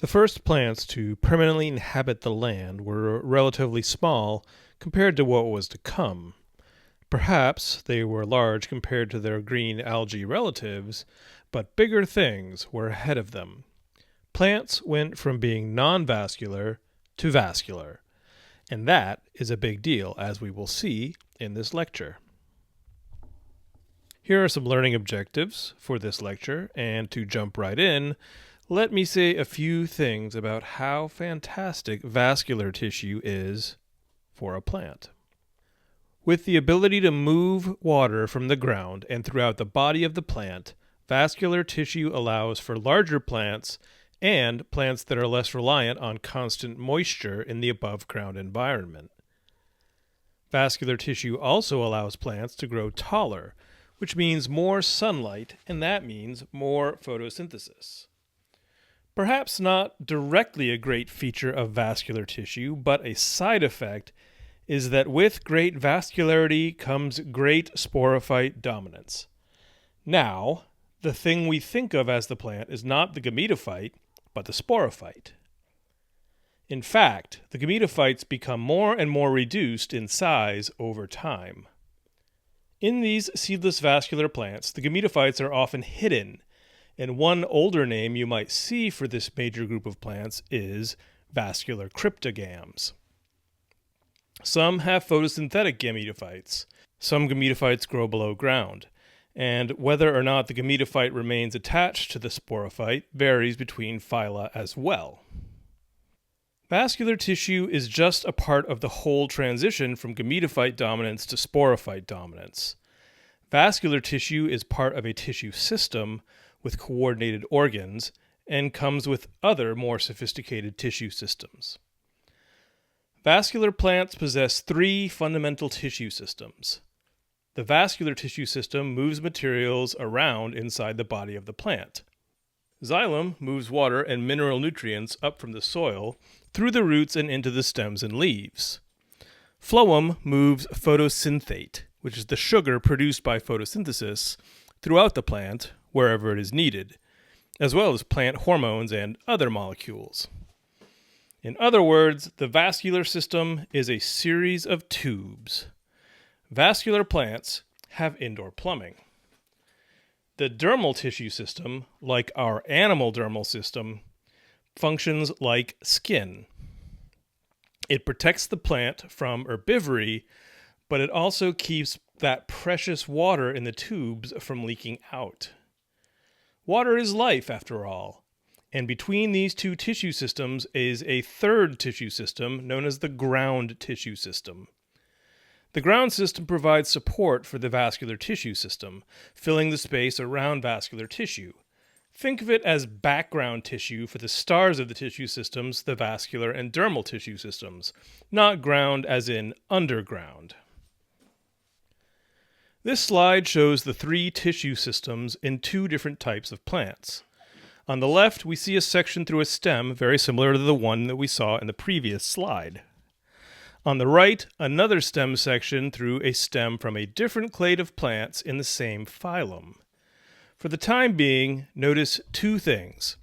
The first plants to permanently inhabit the land were relatively small compared to what was to come. Perhaps they were large compared to their green algae relatives, but bigger things were ahead of them. Plants went from being non-vascular to vascular, and that is a big deal, as we will see in this lecture. Here are some learning objectives for this lecture, and to jump right in, let me say a few things about how fantastic vascular tissue is for a plant. With the ability to move water from the ground and throughout the body of the plant, vascular tissue allows for larger plants and plants that are less reliant on constant moisture in the above-ground environment. Vascular tissue also allows plants to grow taller, which means more sunlight, and that means more photosynthesis. Perhaps not directly a great feature of vascular tissue, but a side effect is that with great vascularity comes great sporophyte dominance. Now, the thing we think of as the plant is not the gametophyte, but the sporophyte. In fact, the gametophytes become more and more reduced in size over time. In these seedless vascular plants, the gametophytes are often hidden, and one older name you might see for this major group of plants is vascular cryptogams. Some have photosynthetic gametophytes. Some gametophytes grow below ground, and whether or not the gametophyte remains attached to the sporophyte varies between phyla as well. Vascular tissue is just a part of the whole transition from gametophyte dominance to sporophyte dominance. Vascular tissue is part of a tissue system with coordinated organs and comes with other more sophisticated tissue systems. Vascular plants possess three fundamental tissue systems. The vascular tissue system moves materials around inside the body of the plant. Xylem moves water and mineral nutrients up from the soil through the roots and into the stems and leaves. Phloem moves photosynthate, which is the sugar produced by photosynthesis, throughout the plant, wherever it is needed, as well as plant hormones and other molecules. In other words, the vascular system is a series of tubes. Vascular plants have indoor plumbing. The dermal tissue system, like our animal dermal system, functions like skin. It protects the plant from herbivory, but it also keeps that precious water in the tubes from leaking out. Water is life, after all, and between these two tissue systems is a third tissue system known as the ground tissue system. The ground system provides support for the vascular tissue system, filling the space around vascular tissue. Think of it as background tissue for the stars of the tissue systems, the vascular and dermal tissue systems, not ground as in underground. This slide shows the three tissue systems in two different types of plants. On the left, we see a section through a stem very similar to the one that we saw in the previous slide. On the right, another stem section through a stem from a different clade of plants in the same phylum. For the time being, notice two things.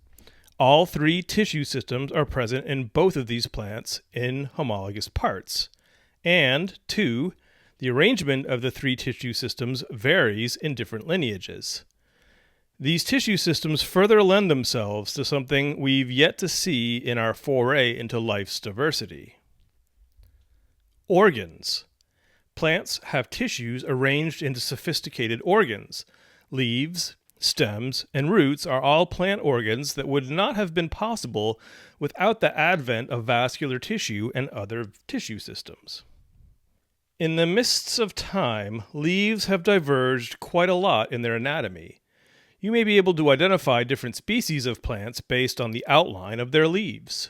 All three tissue systems are present in both of these plants in homologous parts. And, two, the arrangement of the three tissue systems varies in different lineages. These tissue systems further lend themselves to something we've yet to see in our foray into life's diversity. Organs. Plants have tissues arranged into sophisticated organs. Leaves, stems, and roots are all plant organs that would not have been possible without the advent of vascular tissue and other tissue systems. In the mists of time, leaves have diverged quite a lot in their anatomy. You may be able to identify different species of plants based on the outline of their leaves.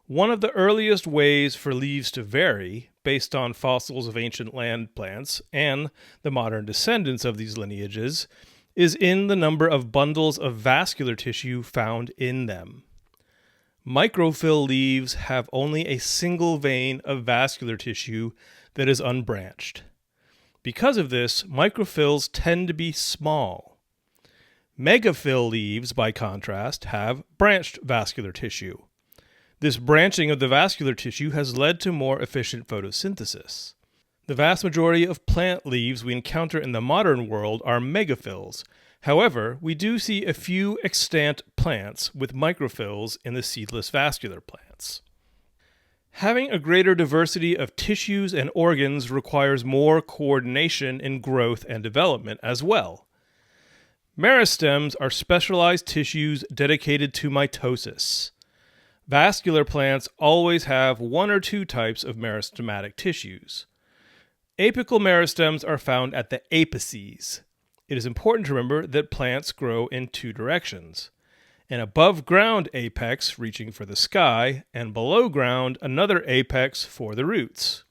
One of the earliest ways for leaves to vary, based on fossils of ancient land plants and the modern descendants of these lineages, is in the number of bundles of vascular tissue found in them. Microphyll leaves have only a single vein of vascular tissue that is unbranched. Because of this, microphylls tend to be small. Megaphyll leaves, by contrast, have branched vascular tissue. This branching of the vascular tissue has led to more efficient photosynthesis. The vast majority of plant leaves we encounter in the modern world are megaphylls. However, we do see a few extant plants with microphylls in the seedless vascular plants. Having a greater diversity of tissues and organs requires more coordination in growth and development as well. Meristems are specialized tissues dedicated to mitosis. Vascular plants always have one or two types of meristematic tissues. Apical meristems are found at the apices. It is important to remember that plants grow in two directions: an above-ground apex reaching for the sky, and below ground another apex for the roots.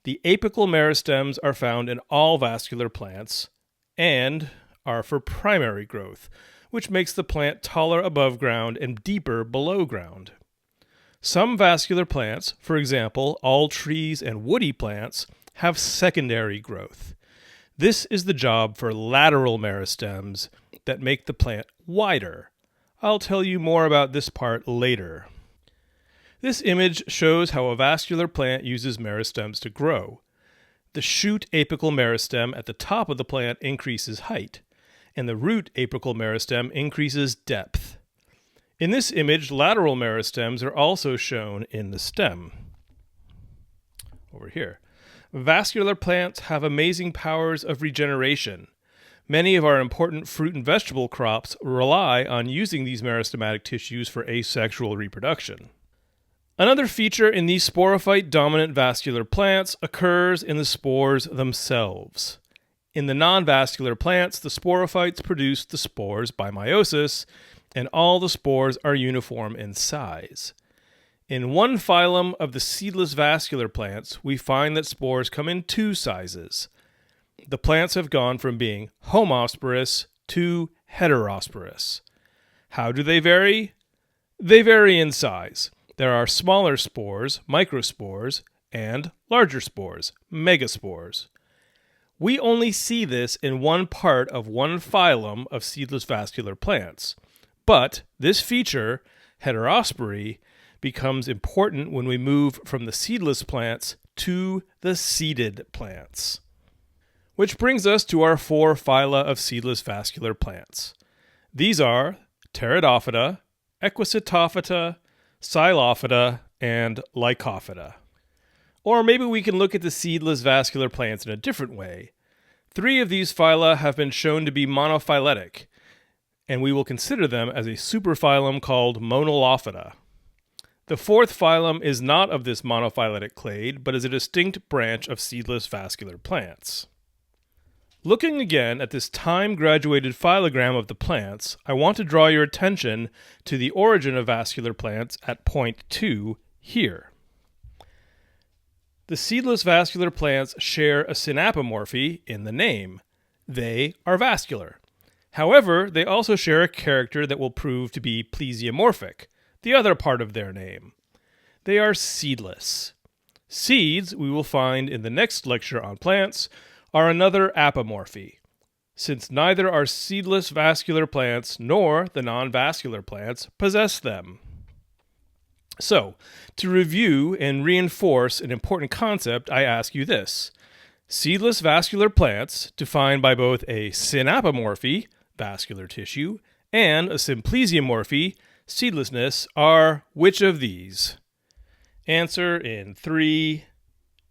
The apical meristems are found in all vascular plants and are for primary growth, which makes the plant taller above ground and deeper below ground. Some vascular plants, for example, all trees and woody plants, have secondary growth. This is the job for lateral meristems that make the plant wider. I'll tell you more about this part later. This image shows how a vascular plant uses meristems to grow. The shoot apical meristem at the top of the plant increases height, and the root apical meristem increases depth. In this image, lateral meristems are also shown in the stem. Over here. Vascular plants have amazing powers of regeneration. Many of our important fruit and vegetable crops rely on using these meristematic tissues for asexual reproduction. Another feature in these sporophyte-dominant vascular plants occurs in the spores themselves. In the non-vascular plants, the sporophytes produce the spores by meiosis, and all the spores are uniform in size. In one phylum of the seedless vascular plants, we find that spores come in two sizes. The plants have gone from being homosporous to heterosporous. How do they vary? They vary in size. There are smaller spores, microspores, and larger spores, megaspores. We only see this in one part of one phylum of seedless vascular plants. But this feature, heterospory, becomes important when we move from the seedless plants to the seeded plants. Which brings us to our four phyla of seedless vascular plants. These are Pteridophyta, Equisetophyta, Xylophyta, and Lycophyta. Or maybe we can look at the seedless vascular plants in a different way. 3 of these phyla have been shown to be monophyletic, and we will consider them as a superphylum called Monolophyta. The 4th phylum is not of this monophyletic clade, but is a distinct branch of seedless vascular plants. Looking again at this time-graduated phylogram of the plants, I want to draw your attention to the origin of vascular plants at point 2 here. The seedless vascular plants share a synapomorphy in the name. They are vascular. However, they also share a character that will prove to be plesiomorphic, the other part of their name. They are seedless. Seeds, we will find in the next lecture on plants, are another apomorphy, since neither our seedless vascular plants nor the non-vascular plants possess them. So, to review and reinforce an important concept, I ask you this. Seedless vascular plants, defined by both a synapomorphy, vascular tissue, and a symplesiomorphy, seedlessness, are which of these? Answer in 3,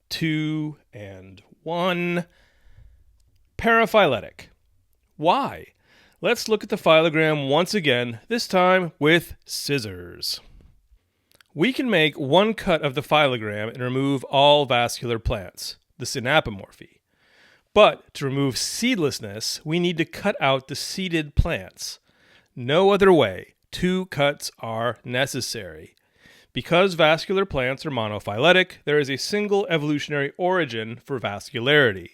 2, and 1. Paraphyletic. Why? Let's look at the phylogram once again, this time with scissors. We can make one cut of the phylogram and remove all vascular plants, the synapomorphy. But to remove seedlessness, we need to cut out the seeded plants. No other way. 2 cuts are necessary. Because vascular plants are monophyletic, there is a single evolutionary origin for vascularity.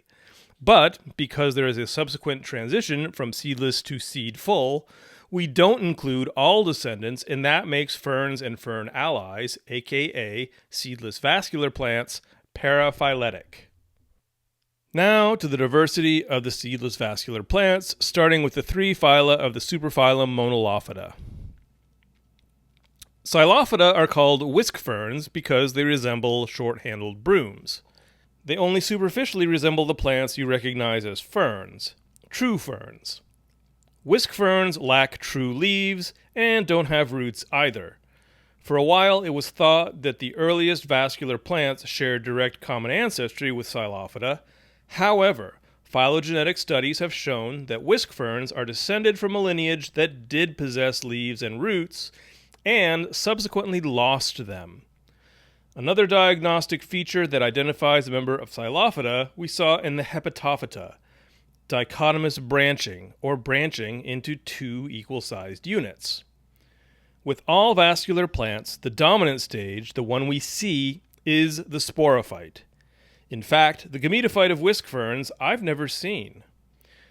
But because there is a subsequent transition from seedless to seed-full, we don't include all descendants, and that makes ferns and fern allies, aka seedless vascular plants, paraphyletic. Now to the diversity of the seedless vascular plants, starting with the three phyla of the superphylum Monolophyta. Xylophyta are called whisk ferns because they resemble short-handled brooms. They only superficially resemble the plants you recognize as ferns, true ferns. Whisk ferns lack true leaves and don't have roots either. For a while, it was thought that the earliest vascular plants shared direct common ancestry with Xylophyta. However, phylogenetic studies have shown that whisk ferns are descended from a lineage that did possess leaves and roots, and subsequently lost them. Another diagnostic feature that identifies a member of Xylophyta we saw in the Hepatophyta, dichotomous branching, or branching into two equal-sized units. With all vascular plants, the dominant stage, the one we see, is the sporophyte. In fact, the gametophyte of whisk ferns I've never seen.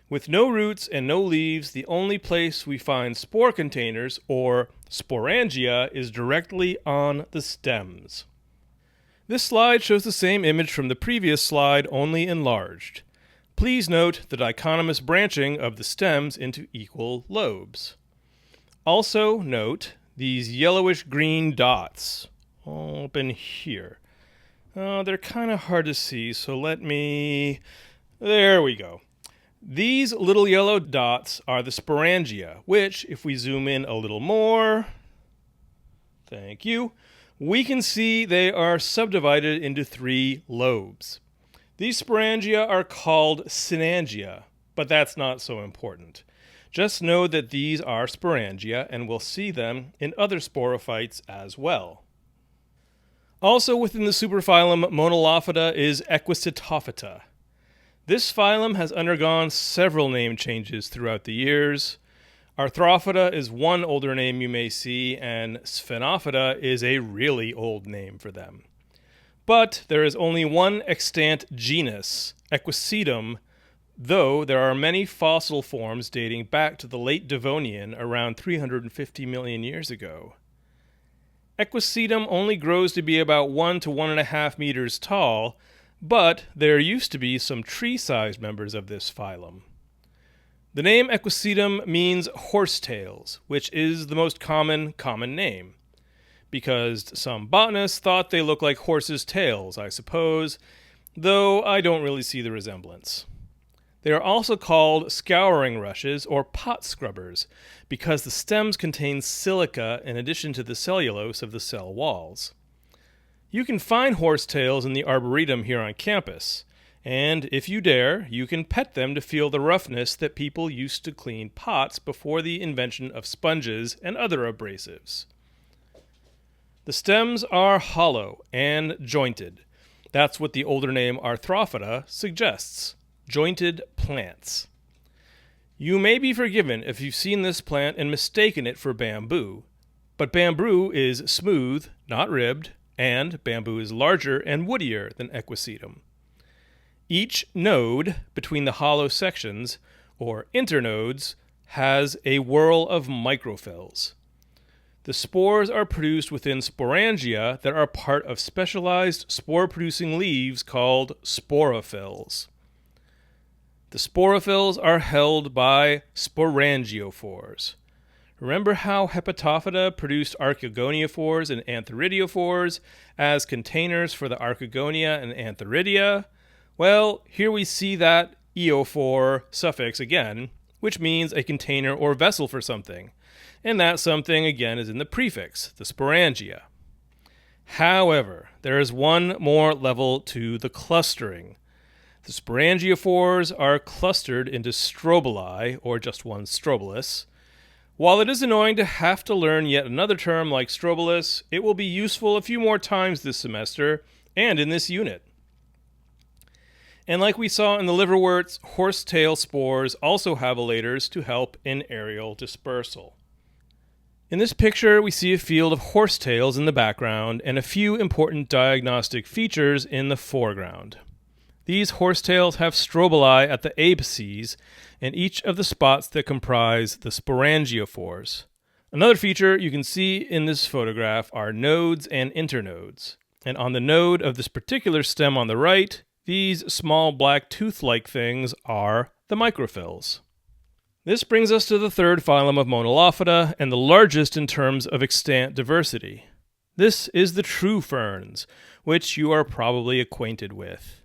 With no roots and no leaves, the only place we find spore containers, or sporangia, is directly on the stems. This slide shows the same image from the previous slide, only enlarged. Please note the dichotomous branching of the stems into equal lobes. Also note these yellowish-green dots up in here. They're kind of hard to see, so there we go. These little yellow dots are the sporangia, which, if we zoom in a little more, thank you, we can see they are subdivided into three lobes. These sporangia are called synangia, but that's not so important. Just know that these are sporangia, and we'll see them in other sporophytes as well. Also within the superphylum Monolophyta is Equisetophyta. This phylum has undergone several name changes throughout the years. Arthrophyta is one older name you may see, and Sphenophyta is a really old name for them. But there is only one extant genus, Equisetum, though there are many fossil forms dating back to the late Devonian, around 350 million years ago. Equisetum only grows to be about 1 to 1.5 meters tall, but there used to be some tree-sized members of this phylum. The name Equisetum means horsetails, which is the most common name, because some botanists thought they look like horses' tails, I suppose, though I don't really see the resemblance. They are also called scouring rushes or pot scrubbers, because the stems contain silica in addition to the cellulose of the cell walls. You can find horsetails in the Arboretum here on campus, and if you dare, you can pet them to feel the roughness that people used to clean pots before the invention of sponges and other abrasives. The stems are hollow and jointed. That's what the older name Arthrophyta suggests, jointed plants. You may be forgiven if you've seen this plant and mistaken it for bamboo, but bamboo is smooth, not ribbed, and bamboo is larger and woodier than Equisetum. Each node between the hollow sections, or internodes, has a whorl of microphyls. The spores are produced within sporangia that are part of specialized spore-producing leaves called sporophylls. The sporophylls are held by sporangiophores. Remember how Hepatophyta produced archegoniophores and antheridiophores as containers for the archegonia and antheridia? Well, here we see that iophore suffix again, which means a container or vessel for something. And that something, again, is in the prefix, the sporangia. However, there is one more level to the clustering. The sporangiophores are clustered into strobili, or just one strobilus. While it is annoying to have to learn yet another term like strobilus, it will be useful a few more times this semester and in this unit. And like we saw in the liverworts, horsetail spores also have elaters to help in aerial dispersal. In this picture, we see a field of horsetails in the background and a few important diagnostic features in the foreground. These horsetails have strobili at the apices and each of the spots that comprise the sporangiophores. Another feature you can see in this photograph are nodes and internodes. And on the node of this particular stem on the right, These small black tooth-like things are the microphyls. This brings us to the third phylum of Monolophyta and the largest in terms of extant diversity. This is the true ferns, which you are probably acquainted with.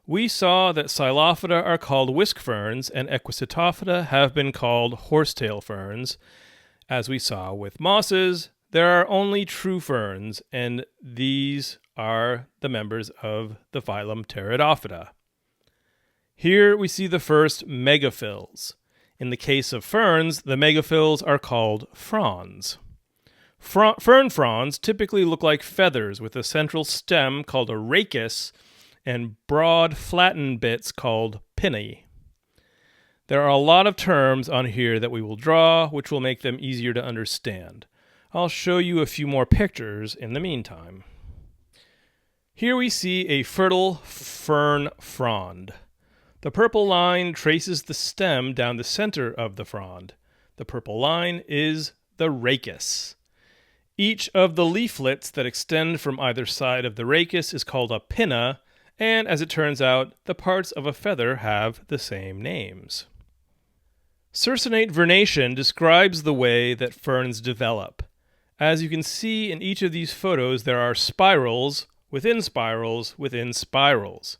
We saw that Xylophyta are called whisk ferns and Equisitophyta have been called horsetail ferns. As we saw with mosses, there are only true ferns, and these are the members of the phylum Pteridophyta. Here we see the first megaphils. In the case of ferns, the megaphils are called fronds. Fern fronds typically look like feathers with a central stem called a rachis and broad flattened bits called pinnae. There are a lot of terms on here that we will draw, which will make them easier to understand. I'll show you a few more pictures in the meantime. Here we see a fertile fern frond. The purple line traces the stem down the center of the frond. The purple line is the rachis. Each of the leaflets that extend from either side of the rachis is called a pinna, and as it turns out, the parts of a feather have the same names. Circinate vernation describes the way that ferns develop. As you can see in each of these photos, there are spirals within spirals within spirals.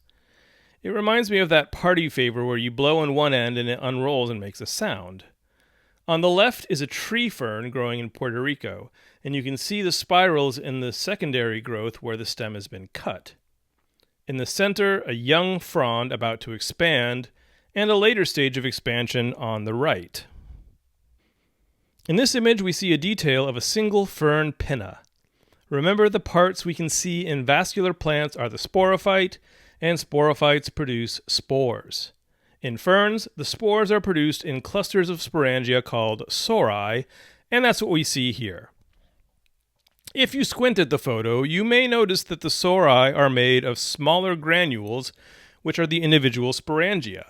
It reminds me of that party favor where you blow on one end and it unrolls and makes a sound. On the left is a tree fern growing in Puerto Rico, and you can see the spirals in the secondary growth where the stem has been cut. In the center, a young frond about to expand, and a later stage of expansion on the right. In this image, we see a detail of a single fern pinna. Remember, the parts we can see in vascular plants are the sporophyte, and sporophytes produce spores. In ferns, the spores are produced in clusters of sporangia called sori, and that's what we see here. If you squint at the photo, you may notice that the sori are made of smaller granules, which are the individual sporangia.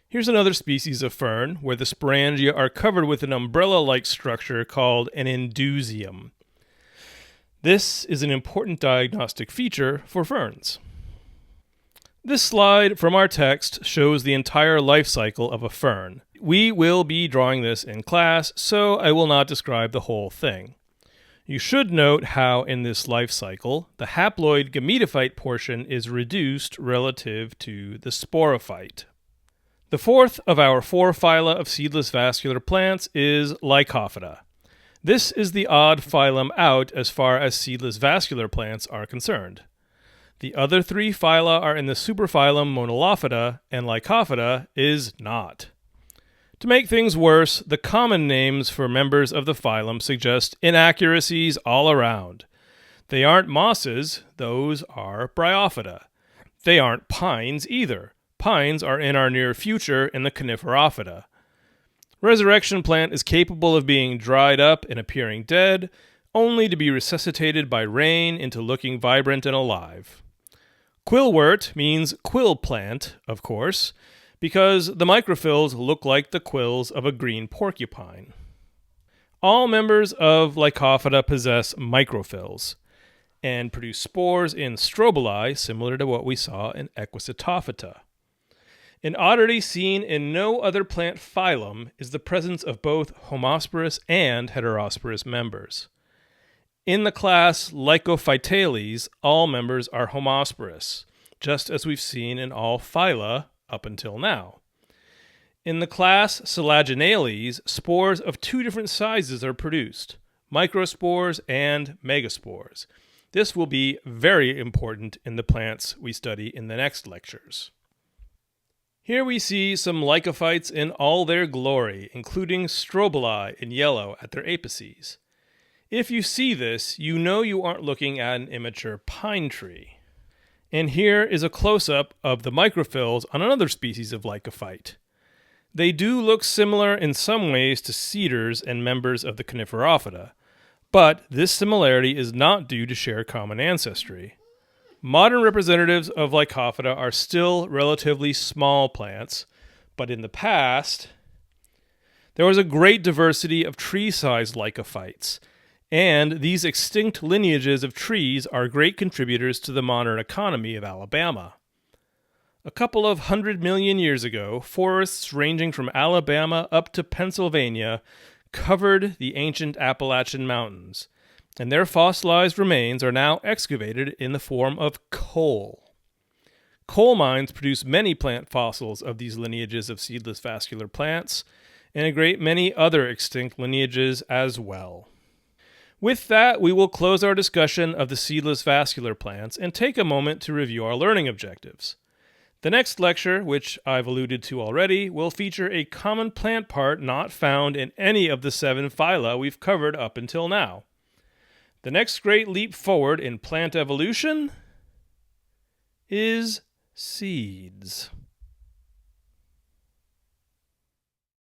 Here's another species of fern, where the sporangia are covered with an umbrella-like structure called an indusium. This is an important diagnostic feature for ferns. This slide from our text shows the entire life cycle of a fern. We will be drawing this in class, so I will not describe the whole thing. You should note how in this life cycle, the haploid gametophyte portion is reduced relative to the sporophyte. The fourth of our four phyla of seedless vascular plants is Lycophyta. This is the odd phylum out as far as seedless vascular plants are concerned. The other three phyla are in the superphylum Monolophyta, and Lycophyta is not. To make things worse, the common names for members of the phylum suggest inaccuracies all around. They aren't mosses, those are Bryophyta. They aren't pines either. Pines are in our near future in the Coniferophyta. Resurrection plant is capable of being dried up and appearing dead, only to be resuscitated by rain into looking vibrant and alive. Quillwort means quill plant, of course, because the microphylls look like the quills of a green porcupine. All members of Lycophyta possess microphylls and produce spores in strobili, similar to what we saw in Equisitophyta. An oddity seen in no other plant phylum is the presence of both homosporous and heterosporous members. In the class Lycophytes, all members are homosporous, just as we've seen in all phyla up until now. In the class Phylogenetic, spores of two different sizes are produced, microspores and megaspores. This will be very important in the plants we study in the next lectures. Here we see some Lycophytes in all their glory, including strobili in yellow at their apices. If you see this, you know you aren't looking at an immature pine tree. And here is a close-up of the microphylls on another species of Lycophyte. They do look similar in some ways to cedars and members of the Coniferophyta, but this similarity is not due to shared common ancestry. Modern representatives of Lycophyta are still relatively small plants, but in the past, there was a great diversity of tree-sized Lycophytes, and these extinct lineages of trees are great contributors to the modern economy of Alabama. A couple of 100 million years ago, forests ranging from Alabama up to Pennsylvania covered the ancient Appalachian Mountains, and their fossilized remains are now excavated in the form of coal. Coal mines produce many plant fossils of these lineages of seedless vascular plants, and a great many other extinct lineages as well. With that, we will close our discussion of the seedless vascular plants and take a moment to review our learning objectives. The next lecture, which I've alluded to already, will feature a common plant part not found in any of the 7 phyla we've covered up until now. The next great leap forward in plant evolution is seeds.